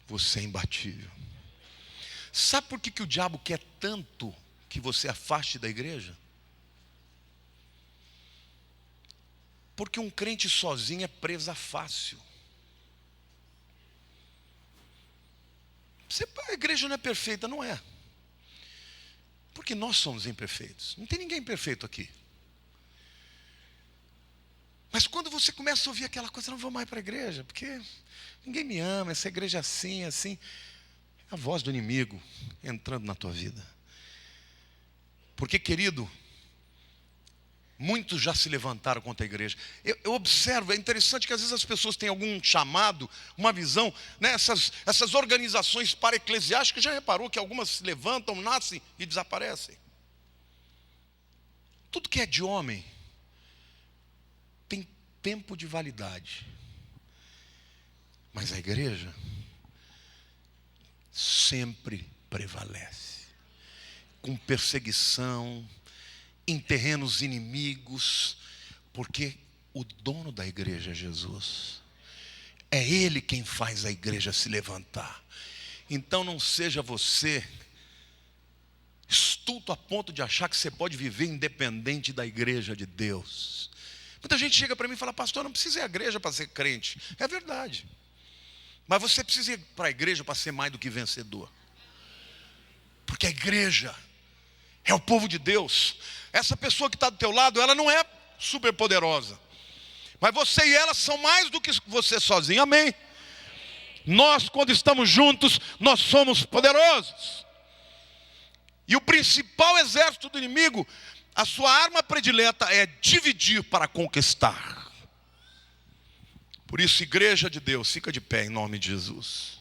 você é imbatível. Sabe por que o diabo quer tanto que você afaste da igreja? Porque um crente sozinho é presa fácil. A igreja não é perfeita, não é. Porque nós somos imperfeitos. Não tem ninguém perfeito aqui. Mas quando você começa a ouvir aquela coisa, não vou mais para a igreja, porque ninguém me ama, essa igreja é assim, assim. É a voz do inimigo entrando na tua vida. Porque, querido, muitos já se levantaram contra a igreja. Eu observo, é interessante que às vezes as pessoas têm algum chamado, uma visão, né? Essas organizações para-eclesiásticas, já reparou que algumas se levantam, nascem e desaparecem. Tudo que é de homem tem tempo de validade. Mas a igreja sempre prevalece. Com perseguição, em terrenos inimigos, porque o dono da igreja é Jesus. É Ele quem faz a igreja se levantar. Então não seja você estulto a ponto de achar que você pode viver independente da igreja de Deus. Muita gente chega para mim e fala, pastor, não precisa ir à igreja para ser crente. É verdade. Mas você precisa ir para a igreja para ser mais do que vencedor. Porque a igreja é o povo de Deus. Essa pessoa que está do teu lado, ela não é super poderosa. Mas você e ela são mais do que você sozinho. Amém? Nós, quando estamos juntos, nós somos poderosos. E o principal exército do inimigo, a sua arma predileta é dividir para conquistar. Por isso, igreja de Deus, fica de pé em nome de Jesus.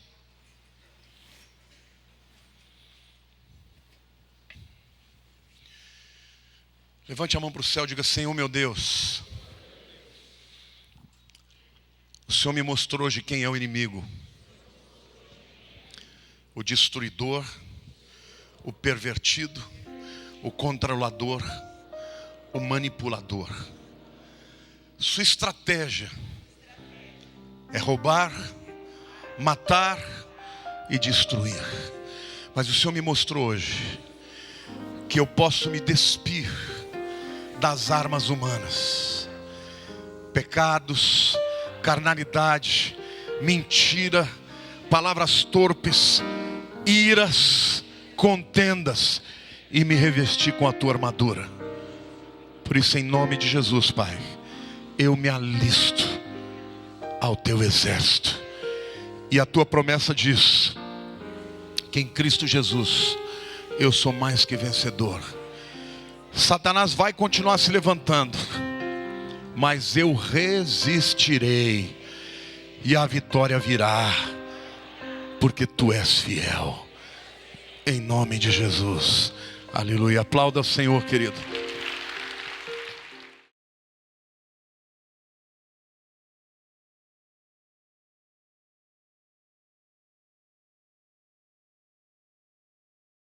Levante a mão para o céu e diga, Senhor meu Deus, o Senhor me mostrou hoje quem é o inimigo. O destruidor, o pervertido, o controlador, o manipulador. Sua estratégia é roubar, matar e destruir. Mas o Senhor me mostrou hoje que eu posso me despir das armas humanas. Pecados, carnalidade, mentira, palavras torpes, iras, contendas, e me revestir com a tua armadura. Por isso, em nome de Jesus, Pai, eu me alisto ao teu exército. E a tua promessa diz que em Cristo Jesus eu sou mais que vencedor. Satanás vai continuar se levantando, mas eu resistirei, e a vitória virá, porque tu és fiel. Em nome de Jesus. Aleluia. Aplauda o Senhor, querido.